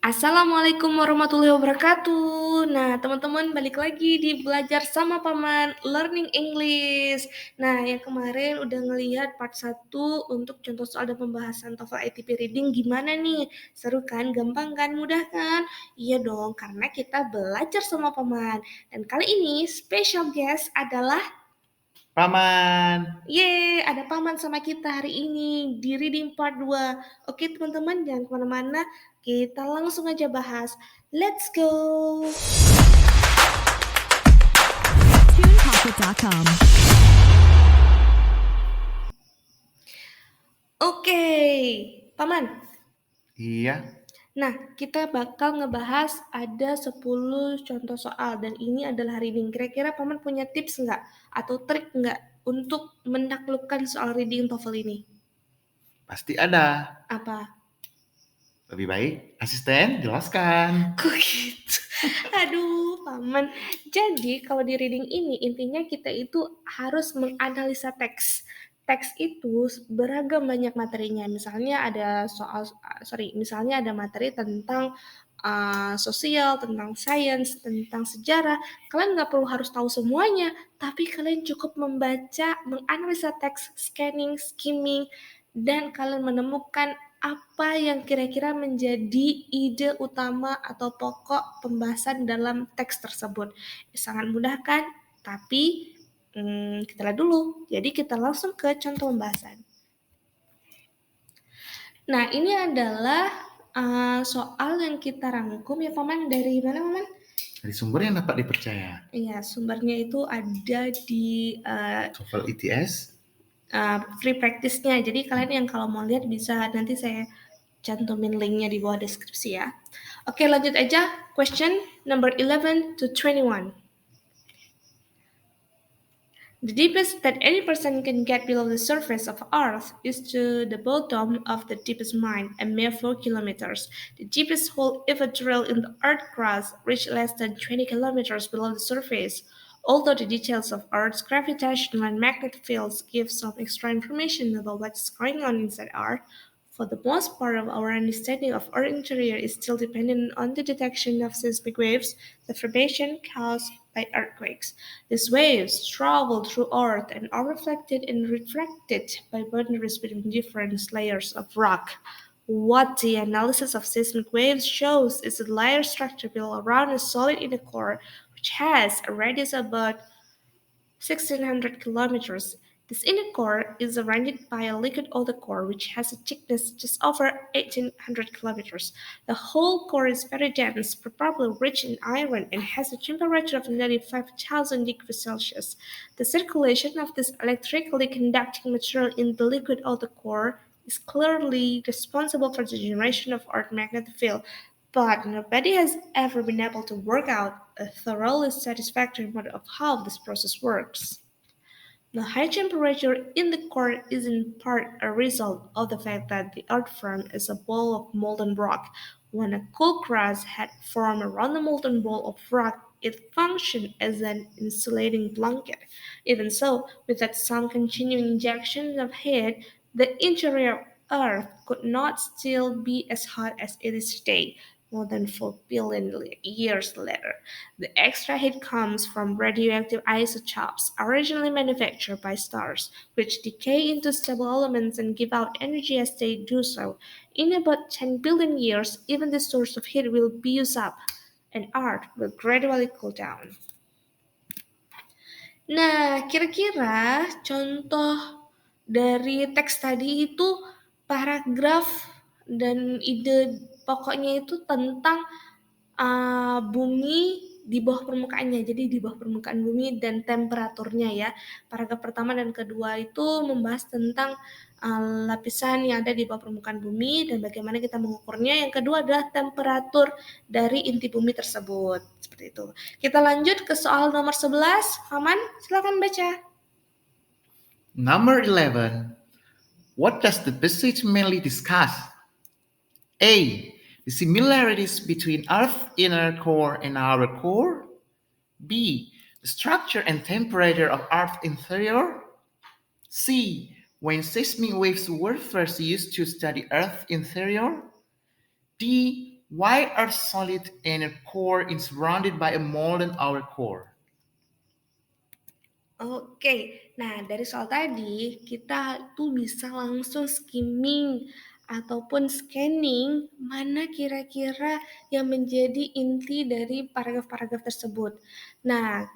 Assalamualaikum warahmatullahi wabarakatuh. Nah, teman-teman balik lagi di Belajar sama Paman Learning English. Nah, yang kemarin udah ngelihat part 1 untuk contoh soal dan pembahasan TOEFL ITP Reading gimana nih? Seru kan? Gampang kan? Mudah kan? Iya dong, karena kita belajar sama Paman. Dan kali ini special guest adalah Paman. Yeay, ada Paman sama kita hari ini di Reading Part 2. Oke teman-teman, jangan kemana-mana, kita langsung aja bahas. Let's go! TunePocket.com. Oke, Paman. Iya, Nah, kita bakal ngebahas ada 10 contoh soal dan ini adalah reading. Kira-kira Paman punya tips nggak atau trik nggak untuk menaklukkan soal reading TOEFL ini? pasti ada. Apa? Lebih baik asisten jelaskan. Kok gitu? Aduh, Paman. Jadi, kalau di reading ini, intinya kita itu harus menganalisa teks. Teks itu beragam banyak materinya. Misalnya ada misalnya ada materi tentang sosial, tentang sains, tentang sejarah. Kalian nggak perlu harus tahu semuanya, tapi kalian cukup membaca, menganalisa teks, scanning, skimming, dan kalian menemukan apa yang kira-kira menjadi ide utama atau pokok pembahasan dalam teks tersebut. Sangat mudah kan? Tapi kita lihat dulu. Jadi kita langsung ke contoh pembahasan. Nah, ini adalah soal yang kita rangkum ya Paman. Dari mana Paman? Dari sumber yang dapat dipercaya. Iya, sumbernya itu ada di TOEFL ITS. free practice-nya. Jadi kalian yang kalau mau lihat bisa nanti saya cantumin linknya di bawah deskripsi ya. Oke, lanjut aja. Question number 11 to 21. The deepest that any person can get below the surface of Earth is to the bottom of the deepest mine, a mere 4 kilometers. The deepest hole ever drilled in the Earth's crust reached less than 20 kilometers below the surface. Although the details of Earth's gravitational and magnetic fields give some extra information about what's going on inside Earth, for the most part of our understanding of our interior is still dependent on the detection of seismic waves, the vibration caused by earthquakes. These waves travel through Earth and are reflected and refracted by boundaries between different layers of rock. What the analysis of seismic waves shows is a layer structure built around a solid inner core, which has a radius of about 1600 kilometers. This inner core is surrounded by a liquid outer core which has a thickness just over 1800 kilometers. The whole core is very dense, probably rich in iron, and has a temperature of nearly 5000 degrees Celsius. The circulation of this electrically conducting material in the liquid outer core is clearly responsible for the generation of Earth's magnetic field, but nobody has ever been able to work out a thoroughly satisfactory model of how this process works. The high temperature in the core is in part a result of the fact that the earth formed as a ball of molten rock. When a cool crust had formed around the molten ball of rock, it functioned as an insulating blanket. Even so, without some continuing injections of heat, the interior of Earth could not still be as hot as it is today, more than 4 billion years later. The extra heat comes from radioactive isotopes originally manufactured by stars, which decay into stable elements and give out energy as they do so. In about 10 billion years, even the source of heat will be used up, and Earth will gradually cool down. Nah, kira-kira contoh dari teks tadi itu paragraf dan ide pokoknya itu tentang bumi di bawah permukaannya. Jadi di bawah permukaan bumi dan temperaturnya ya. Paragraf pertama dan kedua itu membahas tentang lapisan yang ada di bawah permukaan bumi dan bagaimana kita mengukurnya. Yang kedua adalah temperatur dari inti bumi tersebut. Seperti itu. Kita lanjut ke soal nomor 11. Paman, silakan baca. Number 11. What does the passage mainly discuss? A. The similarities between Earth's inner core and our core. B. The structure and temperature of Earth's interior. C. When seismic waves were first used to study Earth's interior. D. Why Earth's solid inner core is surrounded by a molten outer core? Oke, nah dari soal tadi kita tuh bisa langsung skimming ataupun scanning mana kira-kira yang menjadi inti dari paragraf-paragraf tersebut. Nah,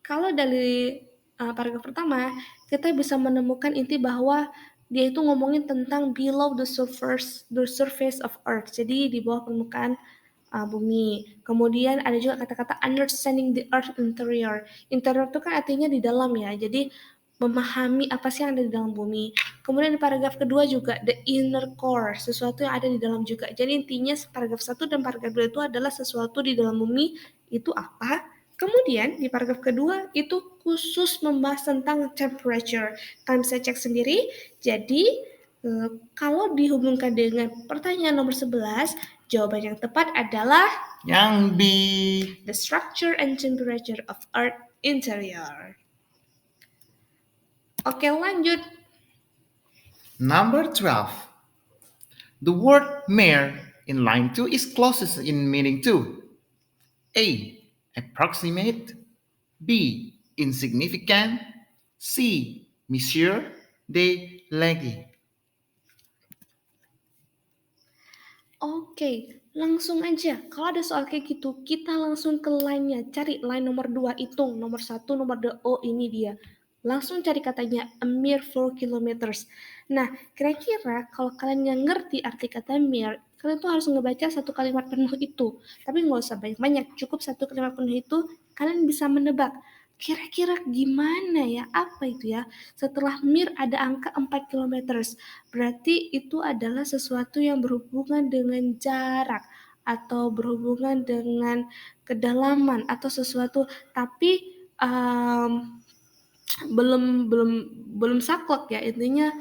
kalau dari paragraf pertama, kita bisa menemukan inti bahwa dia itu ngomongin tentang below the surface of Earth. Jadi di bawah permukaan bumi. Kemudian ada juga kata-kata understanding the earth interior. Interior itu kan artinya di dalam ya. Jadi memahami apa sih yang ada di dalam bumi. Kemudian di paragraf kedua juga the inner core, sesuatu yang ada di dalam juga. Jadi intinya paragraf 1 dan paragraf 2 itu adalah sesuatu di dalam bumi itu apa? Kemudian di paragraf kedua itu khusus membahas tentang temperature. Kalian bisa cek sendiri. Jadi kalau dihubungkan dengan pertanyaan nomor 11, jawaban yang tepat adalah Yang B. the structure and temperature of Earth interior. Oke, lanjut. Number 12. The word mere in line 2 is closest in meaning to A. Approximate, B. Insignificant, C. Monsieur, D. Leggy. Oke, langsung aja. Kalau ada soal kayak gitu, kita langsung ke line-nya. Cari line nomor 2, hitung. Nomor 1, nomor 2, oh ini dia. Langsung cari katanya, a mere 4 kilometers. Nah, kira-kira kalau kalian nggak ngerti arti kata mere, kalian tuh harus ngebaca satu kalimat penuh itu. Tapi nggak usah banyak-banyak, cukup satu kalimat penuh itu, kalian bisa menebak. Kira-kira gimana ya, apa itu ya? Setelah mere ada angka 4 kilometers. Berarti itu adalah sesuatu yang berhubungan dengan jarak atau berhubungan dengan kedalaman atau sesuatu, tapi belum belum belum saklek ya intinya.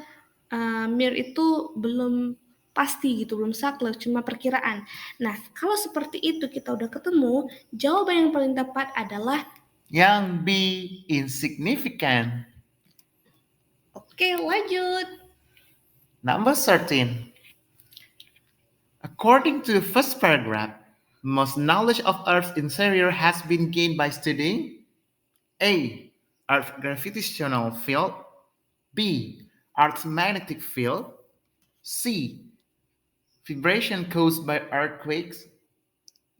Mir itu belum pasti gitu, belum saklek, cuma perkiraan. Nah, kalau seperti itu kita udah ketemu, jawaban yang paling tepat adalah Yang B. Insignificant. oke, lanjut. Number 13. According to the first paragraph, most knowledge of Earth's interior has been gained by studying A. Earth's gravitational field, B. Earth's magnetic field, C. Vibration caused by earthquakes,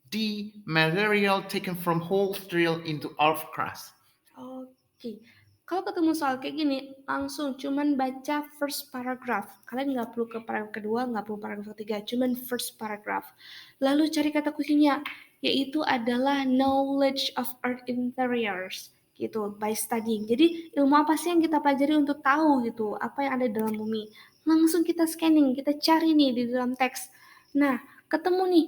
D. Material taken from holes drilled into Earth's crust. Oke, kalau ketemu soal kayak gini, langsung cuman baca first paragraph. Kalian nggak perlu ke paragraf kedua, nggak perlu paragraf ketiga, cuman first paragraph. Lalu cari kata kuncinya, yaitu adalah knowledge of earth interiors, gitu, by studying. Jadi ilmu apa sih yang kita pelajari untuk tahu gitu, apa yang ada di dalam bumi. Langsung kita scanning, kita cari nih di dalam teks. Nah, ketemu nih,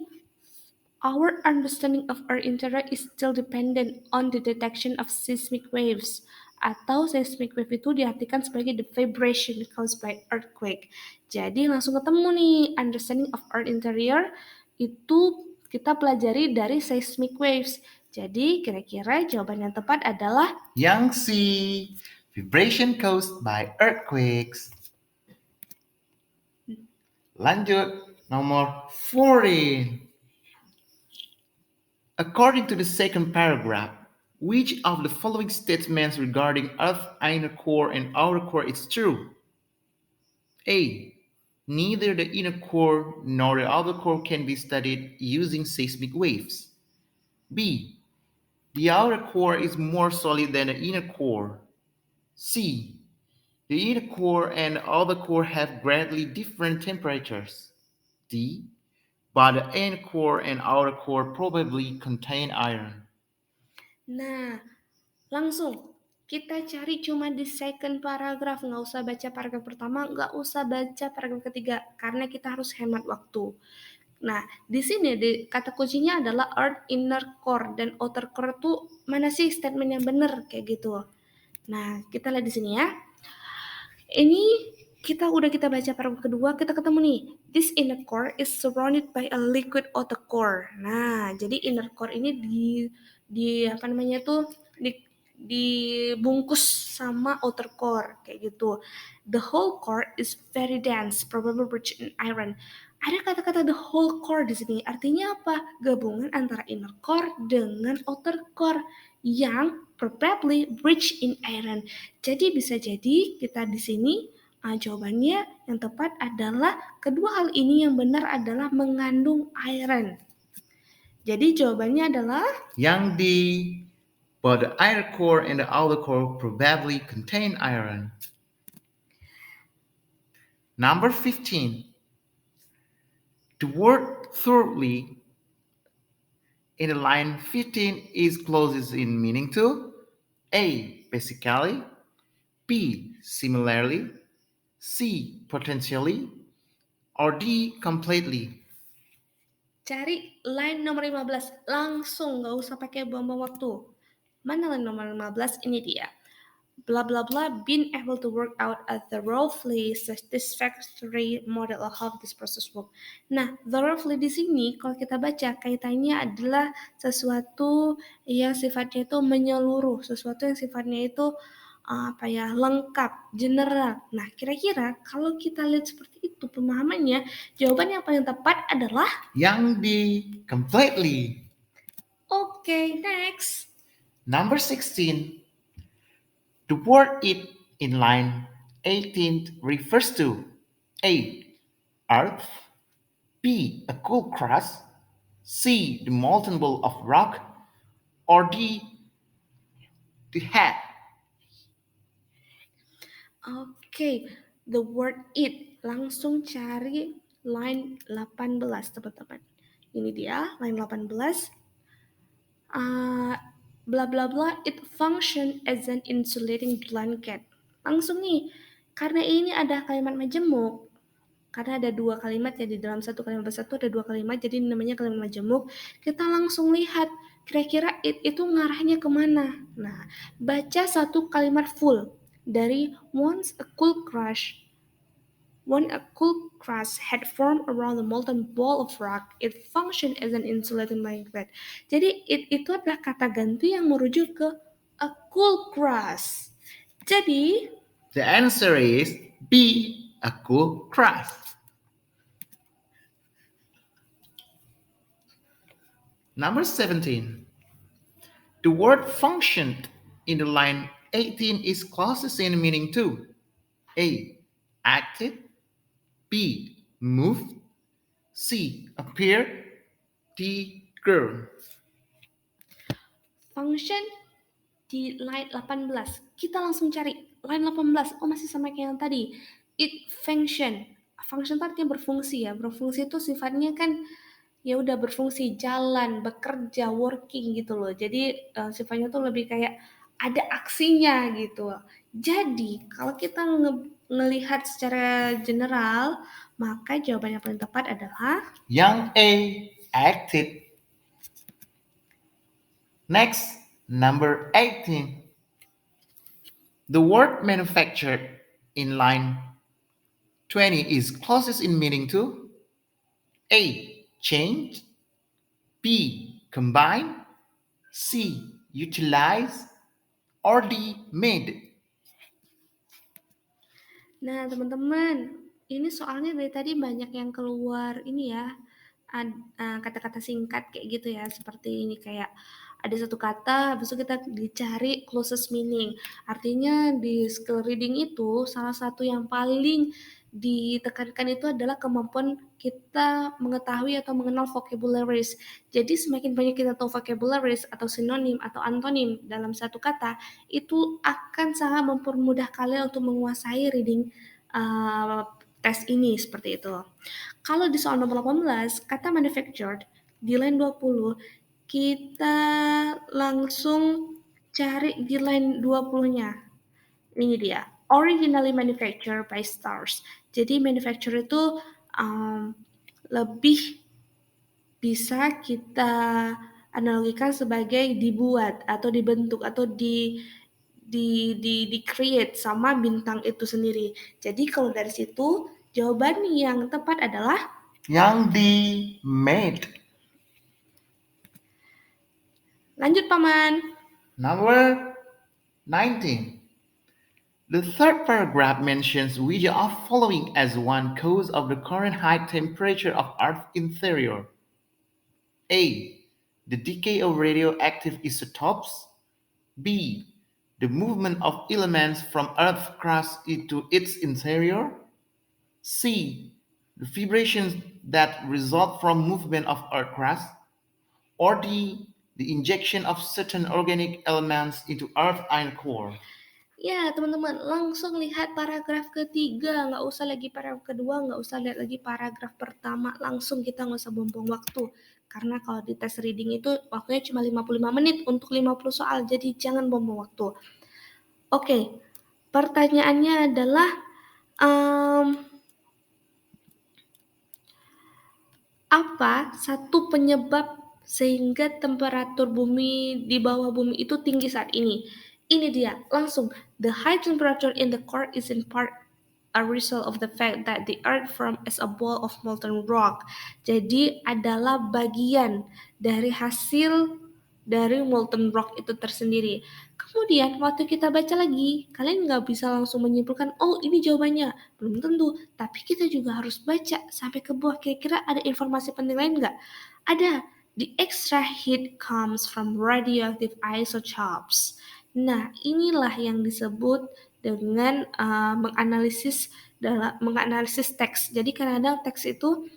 our understanding of our interior is still dependent on the detection of seismic waves. Atau seismic wave itu diartikan sebagai the vibration caused by earthquake. Jadi langsung ketemu nih, understanding of our interior itu kita pelajari dari seismic waves. Jadi kira-kira jawaban yang tepat adalah Yang C. Vibration caused by earthquakes. Lanjut, nomor 14. According to the second paragraph, which of the following statements regarding Earth's inner core and outer core is true? A. Neither the inner core nor the outer core can be studied using seismic waves. B. The outer core is more solid than the inner core. C. The inner core and the outer core have greatly different temperatures. D. But the inner core and outer core probably contain iron. Nah, langsung kita cari cuma di second paragraph, nggak usah baca paragraf pertama, nggak usah baca paragraf ketiga, karena kita harus hemat waktu. Nah, di sini kata kuncinya adalah earth inner core dan outer core tuh mana sih statement yang benar kayak gitu. Nah, kita lihat di sini ya. Ini kita baca paragraf kedua, kita ketemu nih. This inner core is surrounded by a liquid outer core. Nah, jadi inner core ini di apa namanya tuh dibungkus sama outer core kayak gitu. The whole core is very dense, probably rich in iron. Ada kata-kata the whole core di sini. Artinya apa? Gabungan antara inner core dengan outer core yang probably rich in iron. Jadi bisa jadi kita di sini jawabannya yang tepat adalah kedua hal ini yang benar adalah mengandung iron. Jadi jawabannya adalah yang D. But the inner core and the outer core probably contain iron. Number 15. The word thoroughly in the line 15 is closest in meaning to A. Basically, B. Similarly, C. Potentially, or D. Completely. cari line nomor 15 langsung, nggak usah pakai buang-buang waktu. Mana line nomor 15? Ini dia. Blah blah blah, being able to work out a thoroughly satisfactory model of how this process work. Nah, thoroughly di sini kalau kita baca kaitannya adalah sesuatu yang sifatnya itu menyeluruh, sesuatu yang sifatnya itu lengkap, general. Nah, kira-kira kalau kita lihat seperti itu pemahamannya, jawaban yang paling tepat adalah yang D. Completely. Okay, next. Number 16. The word it in line 18 refers to A. Earth, B. A cool crust, C. The molten ball of rock, or D. The head. Oke, the word it. Langsung cari line 18, teman-teman. Ini dia, line 18. Blah blah blah, it function as an insulating blanket. Langsung nih, karena ini ada kalimat majemuk, karena ada dua kalimat ya di dalam satu kalimat bersatu ada dua kalimat, jadi namanya kalimat majemuk. Kita langsung lihat kira-kira it itu ngarahnya kemana. Nah, baca satu kalimat full dari once a cool crush. When a cool crust had formed around the molten ball of rock, it functioned as an insulating blanket. Jadi it itu adalah kata ganti yang merujuk ke a cool crust. Jadi the answer is B. A cool crust. Number 17. The word functioned in the line 18 is closest in meaning to A. Acted, B. Moved, C. Appeared, D. Grew. function di line 18. Kita langsung cari line 18. Oh, masih sama kayak yang tadi. It function. Function itu artinya berfungsi ya. Berfungsi itu sifatnya kan ya udah berfungsi, jalan, bekerja, working gitu loh. Jadi sifatnya tuh lebih kayak ada aksinya gitu. Jadi kalau kita ngelihat secara general, maka jawaban yang paling tepat adalah Yang A. Acted. Next, number 18. The word manufactured in line 20 is closest in meaning to A. Change, B. Combine, C. Utilize, or D. Made. Nah, teman-teman, ini soalnya dari tadi banyak yang keluar ini ya, kata-kata singkat kayak gitu ya, seperti ini kayak ada satu kata, habis itu kita dicari closest meaning. Artinya di skill reading itu salah satu yang paling ditekankan itu adalah kemampuan kita mengetahui atau mengenal vocabularies. Jadi semakin banyak kita tahu vocabularies atau sinonim atau antonim dalam satu kata, itu akan sangat mempermudah kalian untuk menguasai reading tes ini seperti itu. Kalau di soal nomor 18, kata manufactured di line 20, kita langsung cari di line 20-nya. Ini dia, originally manufactured by stars. Jadi manufacture itu lebih bisa kita analogikan sebagai dibuat atau dibentuk atau di create sama bintang itu sendiri. Jadi kalau dari situ jawaban yang tepat adalah yang D. Made. lanjut paman. Number 19. The third paragraph mentions which of following as one cause of the current high temperature of Earth's interior. A. The decay of radioactive isotopes. B. The movement of elements from Earth's crust into its interior. C. The vibrations that result from movement of Earth crust. Or D. The injection of certain organic elements into Earth's iron core. Ya, teman-teman, langsung lihat paragraf ketiga, nggak usah lagi paragraf kedua, nggak usah lihat lagi paragraf pertama, langsung kita nggak usah buang-buang waktu. Karena kalau di tes reading itu waktunya cuma 55 menit untuk 50 soal, jadi jangan buang-buang waktu. Oke, pertanyaannya adalah, apa satu penyebab sehingga temperatur bumi di bawah bumi itu tinggi saat ini? Ini dia, langsung. The high temperature in the core is in part a result of the fact that the earth formed as a ball of molten rock. Jadi adalah bagian dari hasil dari molten rock itu tersendiri. Kemudian waktu kita baca lagi, kalian nggak bisa langsung menyimpulkan, oh ini jawabannya. Belum tentu, tapi kita juga harus baca sampai ke bawah. Kira-kira ada informasi penting lain nggak? Ada. The extra heat comes from radioactive isotopes. Nah, inilah yang disebut dengan menganalisis teks. Jadi kadang-kadang teks itu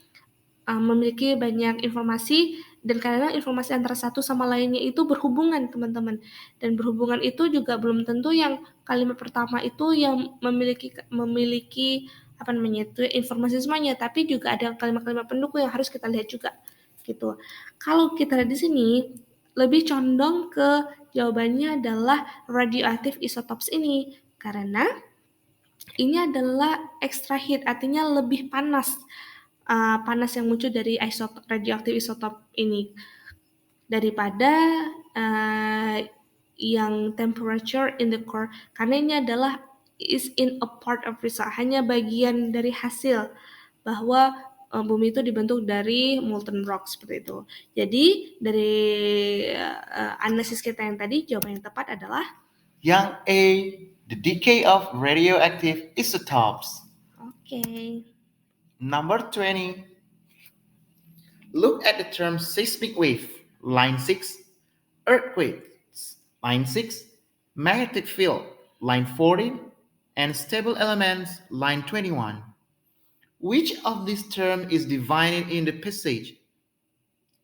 memiliki banyak informasi dan kadang informasi antara satu sama lainnya itu berhubungan, teman-teman. Dan berhubungan itu juga belum tentu yang kalimat pertama itu yang memiliki apa namanya itu informasi semuanya, tapi juga ada kalimat-kalimat pendukung yang harus kita lihat juga gitu. Kalau kita lihat di sini lebih condong ke jawabannya adalah radioactive isotopes ini karena ini adalah extra heat, artinya lebih panas. Panas yang muncul dari radioaktif isotop ini daripada yang temperature in the core, karena ini adalah is in a part of result, hanya bagian dari hasil bahwa bumi itu dibentuk dari molten rock seperti itu. Jadi dari analisis kita yang tadi, jawaban yang tepat adalah Yang A. The decay of radioactive isotopes. okay. Number 20. Look at the term seismic wave, line 6, earthquakes, line 6, magnetic field, line 14, and stable elements, line 21. Which of these terms is defined in the passage?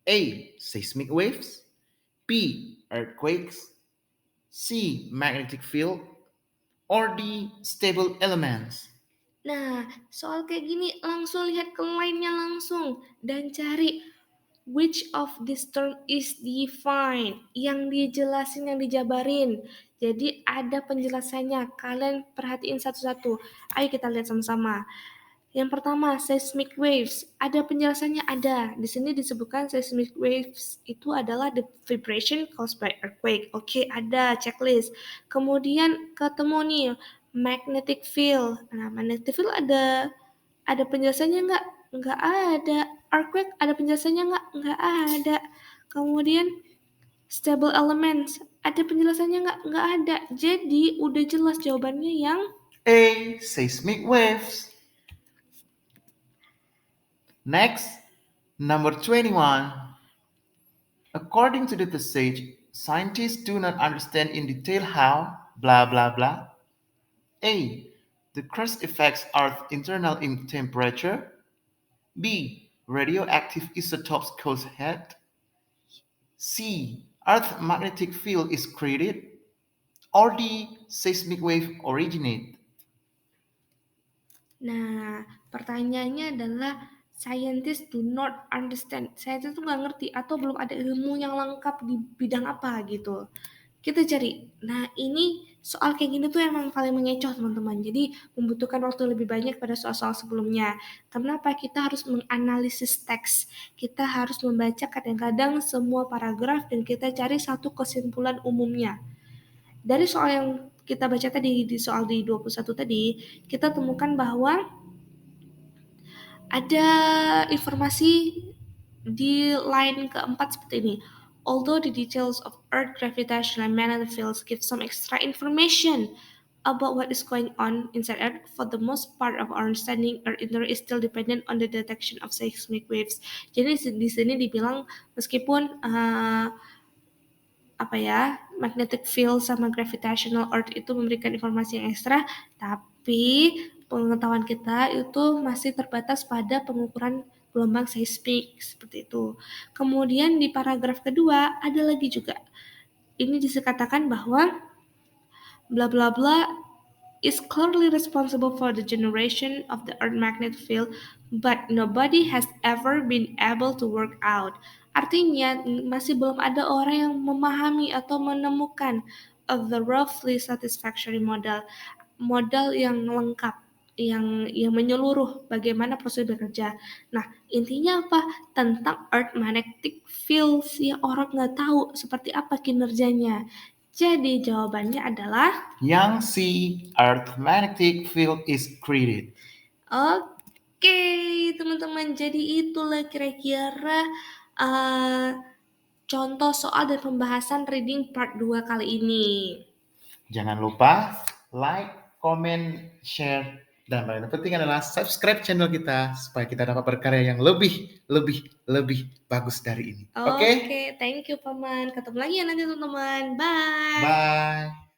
A. Seismic waves. B. Earthquakes. C. Magnetic field. Or D. Stable elements. Nah, soal kayak gini langsung lihat ke line-nya langsung dan cari which of this term is defined, yang dijelasin, yang dijabarin. Jadi ada penjelasannya, kalian perhatiin satu-satu. Ayo kita lihat sama-sama. Yang pertama, seismic waves. Ada penjelasannya, ada. Di sini disebutkan seismic waves itu adalah the vibration caused by earthquake. Oke, ada checklist. Kemudian ketemu nih magnetic field. Nah, magnetic field ada penjelasannya nggak? Nggak ada. Earthquake ada penjelasannya nggak? Nggak ada. Kemudian stable elements ada penjelasannya nggak? Nggak ada. Jadi udah jelas jawabannya yang A. Seismic waves. Next, number 21. According to the passage, scientists do not understand in detail how blah blah blah. A. The crust affects Earth's internal temperature. B. Radioactive isotopes cause heat. C. Earth's magnetic field is created. Or D. Seismic wave originate. Nah, pertanyaannya adalah scientists do not understand. Scientists tuh nggak ngerti atau belum ada ilmu yang lengkap di bidang apa gitu. Kita cari. Nah, ini soal kayak gini tuh emang paling mengecoh teman-teman. Jadi membutuhkan waktu lebih banyak pada soal-soal sebelumnya. Kenapa? Kita harus menganalisis teks. Kita harus membaca kadang-kadang semua paragraf dan kita cari satu kesimpulan umumnya. Dari soal yang kita baca tadi, di soal di 21 tadi, kita temukan bahwa ada informasi di line keempat seperti ini. Although the details of Earth gravitational and magnetic fields give some extra information, about what is going on inside Earth. For the most part of our understanding, Earth interior is still dependent on the detection of seismic waves. Jadi di sini dibilang meskipun magnetic field sama gravitational Earth itu memberikan informasi yang ekstra, tapi pengetahuan kita itu masih terbatas pada pengukuran gelombang seismik seperti itu. Kemudian di paragraf kedua ada lagi juga. Ini dikatakan bahwa bla bla bla is clearly responsible for the generation of the Earth magnetic field, but nobody has ever been able to work out. Artinya, masih belum ada orang yang memahami atau menemukan the roughly satisfactory modal yang lengkap, yang menyeluruh bagaimana proses bekerja. Nah, intinya apa? Tentang Earth magnetic fields yang orang nggak tahu seperti apa kinerjanya. Jadi jawabannya adalah Yang C, Earth magnetic field is created. Oke, teman-teman. Jadi itulah kira-kira contoh soal dan pembahasan reading part 2 kali ini. Jangan lupa like, comment, share, dan paling penting adalah subscribe channel kita supaya kita dapat berkarya yang lebih bagus dari ini. Oke? Oke, thank you Paman. Ketemu lagi ya nanti teman-teman. Bye. Bye.